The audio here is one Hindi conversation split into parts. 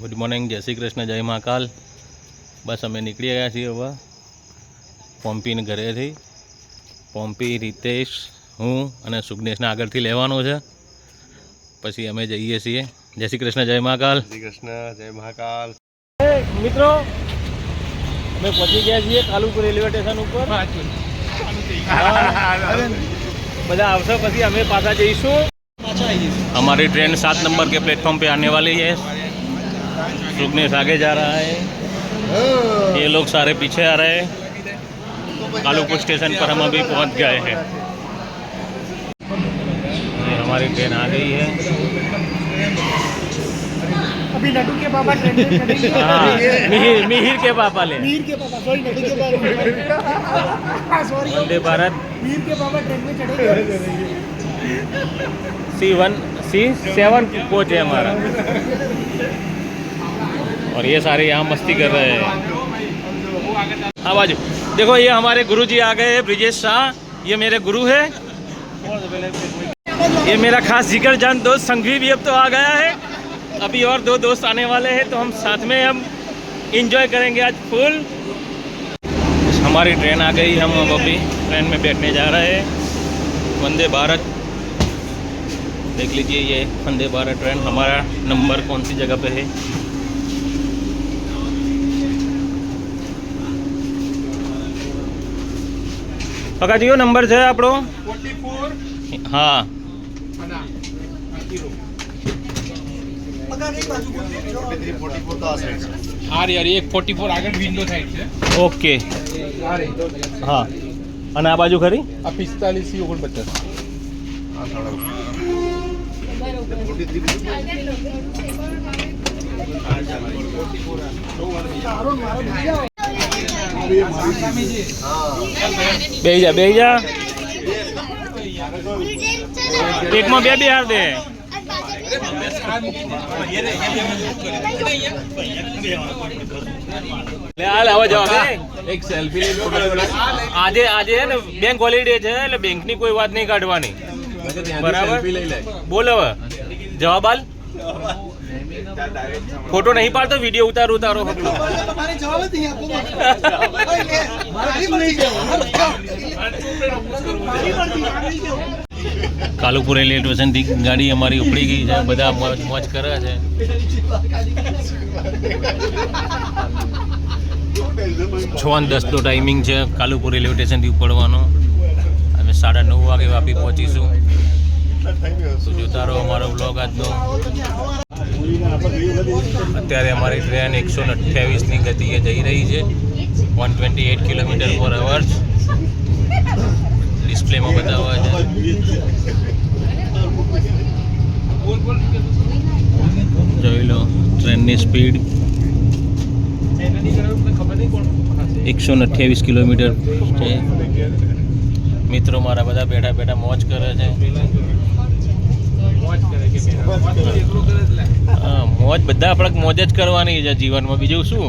ગુડ મોર્નિંગ, જય શ્રી કૃષ્ણ, જય મહાકાલ. બસ અમે નીકળી ગયા છીએ હવે પોમ્પીને ઘરેથી. પોમ્પી, રીતેશ, હું અને સુગ્નેશને આગળથી લેવાનો છે, પછી અમે જઈએ છીએ. જય શ્રી કૃષ્ણ, જય મહાકાલ. જય શ્રી કૃષ્ણ, જય મહાકાલ. મિત્રો, અમે પહોંચી ગયા છીએ કાલુપુર રેલવે સ્ટેશન ઉપર. બધા આવશે પછી અમે પાછા જઈશું. हमारी ट्रेन 7 नंबर के प्लेटफॉर्म पे आने वाली है. सुगनेश आगे जा रहा है, ये लोग सारे पीछे आ रहे हैं. कालूपुर स्टेशन पर हम अभी पहुंच गए हैं. ये हमारी ट्रेन आ गई है. अभी नटू के पापा ट्रेन में चढ़ेंगे। हाँ, मिहिर के पापा ले. मीर के पापा, सॉरी नटू के पापा, सॉरी वंदे भारत मीर के पापा ट्रेन में चढ़ेंगे। C7 कोच है हमारा. और ये सारे यहाँ मस्ती कर रहे हैं. हाँ बाजू देखो, ये हमारे गुरुजी आ गए हैं, ब्रिजेश शाह. ये मेरे गुरु है. ये मेरा खास जिगर जान दोस्त संघवी भी अब तो आ गया है. अभी और 2 दोस्त आने वाले हैं, तो हम साथ में हम इंजॉय करेंगे आज फुल. हमारी ट्रेन आ गई, हम अब अभी ट्रेन में बैठने जा रहे हैं. वंदे भारत, देख लीजिए ये वंदे भारत ट्रेन. हमारा नंबर कौन सी जगह पे है? पका जी नंबर है आपको 44. हाँ यार एक 44 આગળ વિન્ડો સાઈડ છે. ओके. हाँ અને આ બાજુ ખરી આ 45 49. બેહી જા એકમાં બે હાર દે. એક સેલ્ફી લઈ લો. આજે હે ને બેંક હોલિડે છે, એટલે બેંકની કોઈ વાત નહીં કાઢવાની. બરાબર, સેલ્ફી લઈ લે. બોલ હવે જવાબ આલ. फोटो नहीं पाड़ते, वीडियो उतारो. हमारे जवाब नहीं आपको कालूपुर रेलवे स्टेशन थी गाड़ी हमारी उपड़ी गई है. બધા મોજ કરે છે. 6:10 નો ટાઈમિંગ છે કાલુપુર રેલવે સ્ટેશનથી ઉપડવાનો. અમે 9:30 વાગે વાપી પહોંચીશું. તો જોતા રહો અમારો બ્લોગ આજનો. અત્યારે અમારી ટ્રેન 128ની ગતિએ જઈ રહી છે. 128 km/h ડિસ્પ્લેમાં બતાવે છે. જોઈ લો ટ્રેનની સ્પીડ 128 કિલોમીટર છે. મિત્રો મારા બધા બેઠા બેઠા મોજ કરે છે. હા, મોજ બધા આપણે મોજ જ કરવાની છે જીવનમાં, બીજું શું.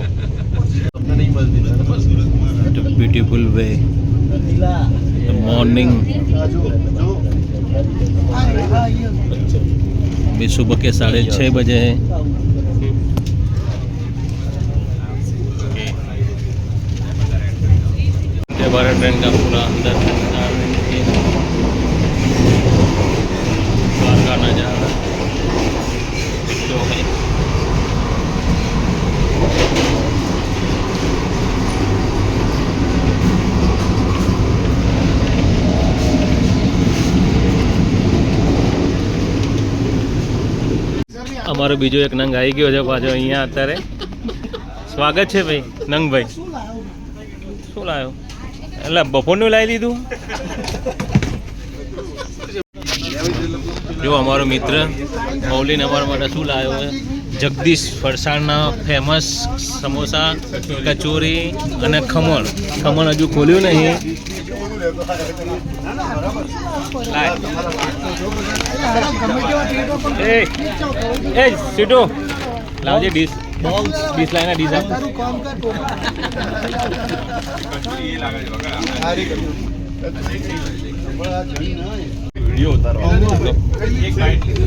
બ્યુટીફુલ વે मॉर्निंग भी सुबह के 6:30 बजे है. भारत ट्रेन का पूरा अंदर का नजारा तो है. અમારો બીજો એક નંગ આવી ગયો છે પાછો અહીંયા અત્યારે. સ્વાગત છે ભાઈ નંગભાઈ. શું લાવ્યો? એટલે બપોરનું લાવી લીધું. જો અમારો મિત્ર મૌલિન અમારા માટે શું લાવ્યો છે? જગદીશ ફરસાણના ફેમસ સમોસા, કચોરી અને ખમણ. ખમણ હજુ ખોલ્યું નહીં. એ સીટો લાવજે ડીશ લાઈને ડીશ આપ. वीडियो उतारो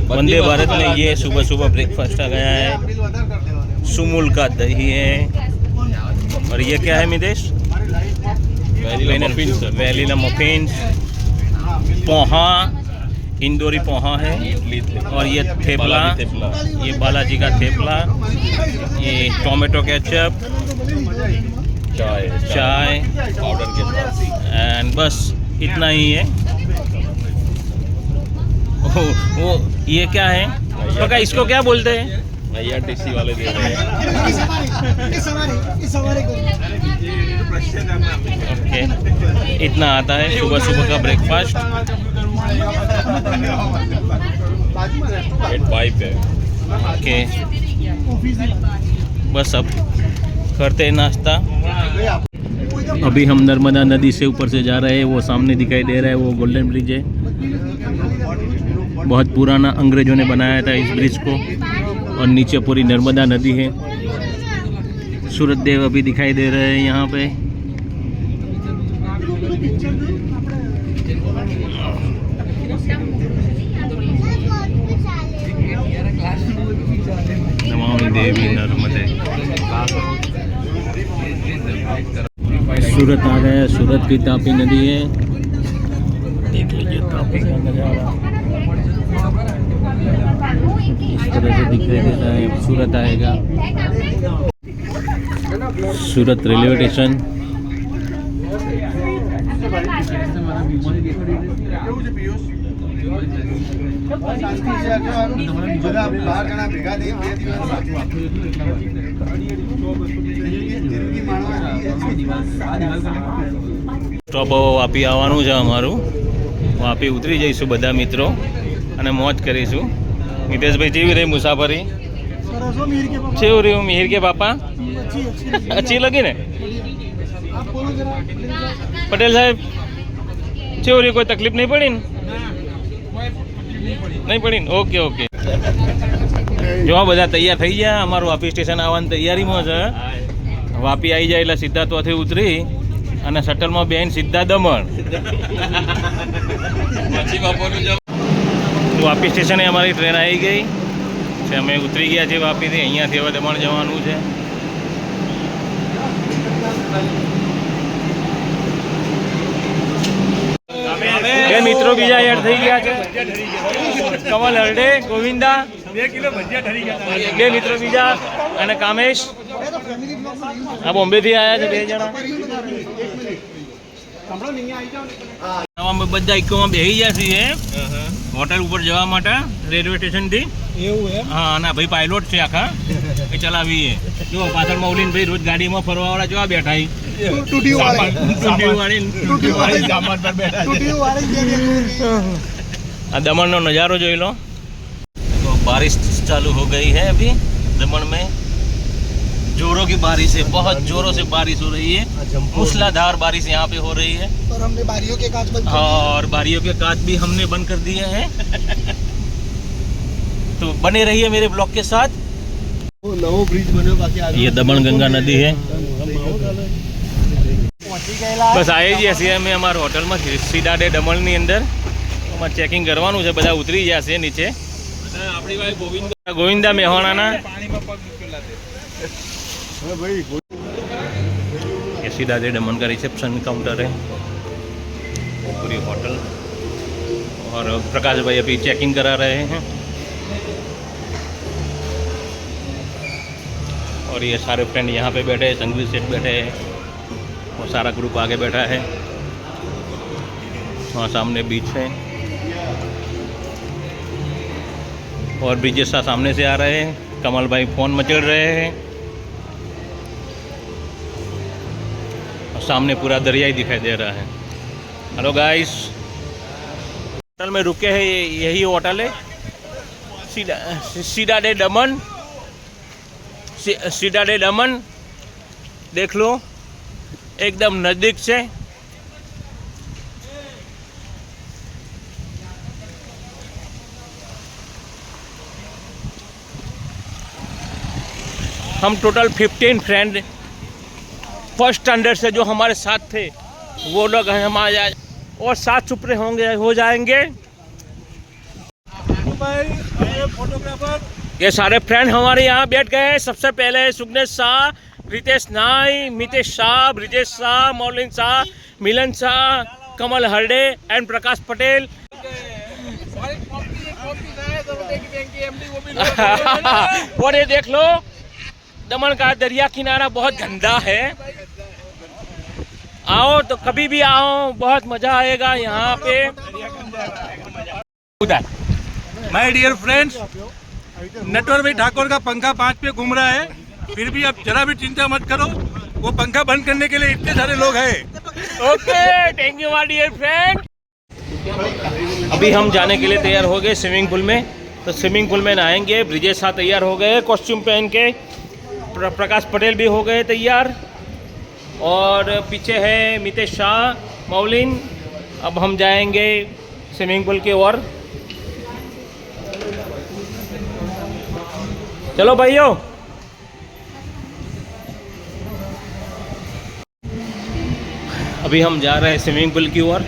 वंदे भारत में ये सुबह सुबह ब्रेकफास्ट आ गया है। सुमुल का दही है। और ये क्या है मितेश? वैनिला मफिन्स, पोहा, इंदौरी पोहा है। और ये थेपला, ये बालाजी का थेपला, ये टोमेटो केचप, चाय पाउडर के साथ। एंड बस इतना ही है। वो ये क्या है पक्का, इसको क्या बोलते हैं? भैया टैक्सी वाले दे रहे हैं। ओके, इतना आता है सुबह सुबह का ब्रेकफास्ट। हेड पाइप है। ओके, बस अब करते हैं नाश्ता। अभी हम नर्मदा नदी से ऊपर से जा रहे हैं। वो सामने दिखाई दे रहा है, वो गोल्डन ब्रिज है। बहुत पुराना अंग्रेजों ने बनाया था इस ब्रिज को। और नीचे पूरी नर्मदा नदी है। सूरज देव अभी दिखाई दे रहे हैं यहाँ पे। नमामि देवी नर्मदे। सूरत आ गया। सूरत की तापी नदी है। देख लीजिए तापी का नज़ारा इस तरह से दिखाई देता है। सूरत आएगा। सूरत रेलवे स्टेशन। સ્ટોપ વાપી આવવાનું છે અમારું. વાપી ઉતરી જઈશું બધા મિત્રો અને મોજ કરીશું. મિતેશભાઈ કેવી રહી મુસાફરી? કેવું રહ્યું મિહિર કે પાપા? अच्छी लगी ने? पटेल साहब કેવું રહ્યું? કોઈ તકલીફ નહીં પડી ને? નહીં પડી ને? Okay okay. જો બધા તૈયાર થઈ ગયા. અમારું વાપી સ્ટેશન આવવાની તૈયારીમાં છે. વાપી આવી જાય એટલે સીધા ત્યાંથી ઉતરી અને શટલમાં બેન સીધા દમણ. વાપી સ્ટેશને અમારી ટ્રેન આવી ગઈ છે. અમે ઉતરી ગયા છીએ વાપીથી. અહીંયાથી હવે દમણ જવાનું છે. બે મિત્રો બીજા એડ થઈ ગયા છે. કમલ હરડે, ગોવિંદા, 2 કિલો ભજીયા ઠરી ગયા. બે મિત્રો બીજા અને કામેશ આ બોમ્બેથી આવ્યા છે 2 જણા. અમે બધા ઇકોમાં બેસી ગયા છીએ હોટલ ઉપર જવા માટે રેલવે સ્ટેશનથી. એવું હે? હા, અને ભાઈ પાયલોટ છે આખા, એ ચલાવીએ. જો પાછળમાં ઓલીન ભાઈ રોજ ગાડીમાં ફરવાવાળા જોવા બેઠા. दमन नो नज़ारो जो लो. तो बारिश चालू हो गई है अभी दमन में. जोरों की बारिश है. बहुत जोरों से बारिश हो रही है. मूसलाधार बारिश यहाँ पे हो रही है. और हमने बारियों के कांच बंद. हाँ, और बारियों के कांच भी हमने बंद कर दिए हैं. तो बने रहिए मेरे ब्लॉग के साथ. नवो ब्रिज बनो बाकी ये दमन गंगा नदी है. બસ આવી ગયા છીએ અમે અમારા હોટલમાં સીધા ડે દમણની અંદર. અમારે ચેકિંગ કરવાનું છે. બધા ઉતરી ગયા છે નીચે. આપણી ભાઈ ગોવિંદા મેહોણાના ये सीधा डे दमन का रिसेप्शन काउंटर है पूरी होटल. और प्रकाश भाई अभी चेकिंग करा रहे हैं. और ये सारे फ्रेंड यहाँ पे बैठे हैं. संघवी सेठ बैठे हैं और सारा ग्रुप आगे बैठा है. वहाँ सामने बीच है और ब्रिजेश शाह सामने से आ रहे हैं. कमल भाई फ़ोन मचल रहे हैं. और सामने पूरा दरिया ही दिखाई दे रहा है. हेलो गाइस, होटल में रुके हैं. यही होटल है सीधा डे दमन. सीधा डे दमन देख लो, एकदम नज़दीक से. हम टोटल 15 फ्रेंड फर्स्ट स्टैंडर्ड से जो हमारे साथ थे वो लोग हैं हमारे. और 7 सुपरे होंगे हो जाएंगे ये सारे फ्रेंड हमारे यहाँ बैठ गए हैं। सबसे पहले सुगनेश शाह, रितेश नाई, मितेश शाह, ब्रिजेश शाह, मौलिन शाह, मिलन शाह, कमल हरडे एंड प्रकाश पटेल। और ये देख लो, दमन का दरिया किनारा बहुत गंदा है। आओ तो कभी भी आओ, बहुत मजा आएगा यहाँ पे। उधर माय डियर फ्रेंड्स, नटवर भाई ठाकुर का पंखा 5 पे घूम रहा है, फिर भी अब जरा भी चिंता मत करो, वो पंखा बंद करने के लिए इतने सारे लोग हैं। Okay, thank you my dear friend. अभी हम जाने के लिए तैयार हो गए स्विमिंग पूल में। तो स्विमिंग पूल में नहाएंगे। ब्रिजेश शाह तैयार हो गए कॉस्ट्यूम पहन के, प्रकाश पटेल भी हो गए तैयार, और पीछे है मितेश शाह, मौलिन। अब हम जाएंगे स्विमिंग पूल की ओर। चलो भाइयों। अभी हम जा रहे हैं स्विमिंग पूल की ओर।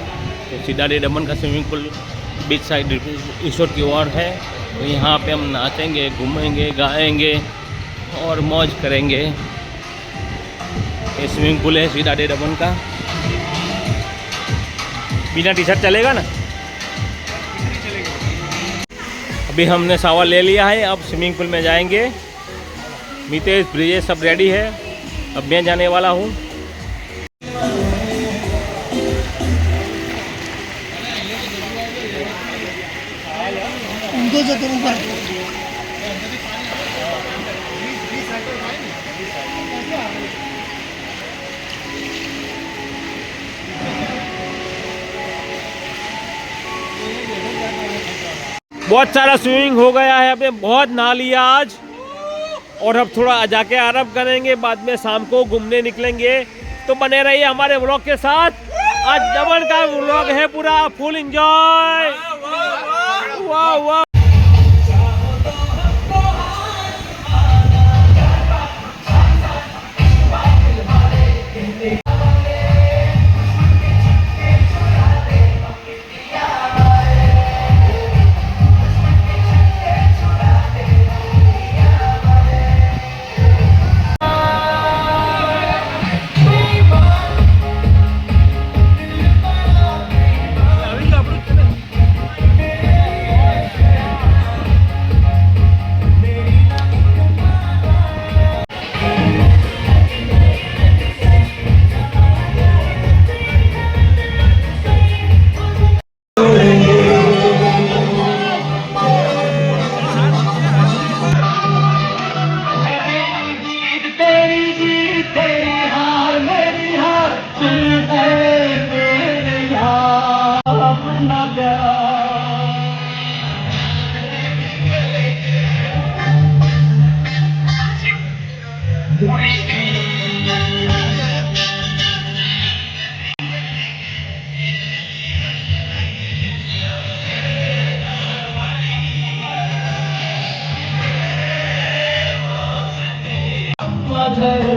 तो सीधा दमन का swimming pool beach side resort की ओर है। तो यहाँ पे हम नाचेंगे, घूमेंगे, गाएंगे और मौज करेंगे। ये स्विमिंग पूल है सीधा दमन का। बिना टी शर्ट चलेगा ना? अभी हमने शावर ले लिया है, अब स्विमिंग पूल में जाएंगे। मितेश, ब्रिजेश सब रेडी है। अब मैं जाने वाला हूँ। उनको जो तुम ऊपर बहुत सारा स्विमिंग हो गया है, अभी बहुत नहा लिया आज, और अब थोड़ा जाके आराम करेंगे। बाद में शाम को घूमने निकलेंगे। तो बने रहिए हमारे व्लॉग के साथ। आज दमन का व्लॉग है पूरा फुल एंजॉय। वाह वाह। Mother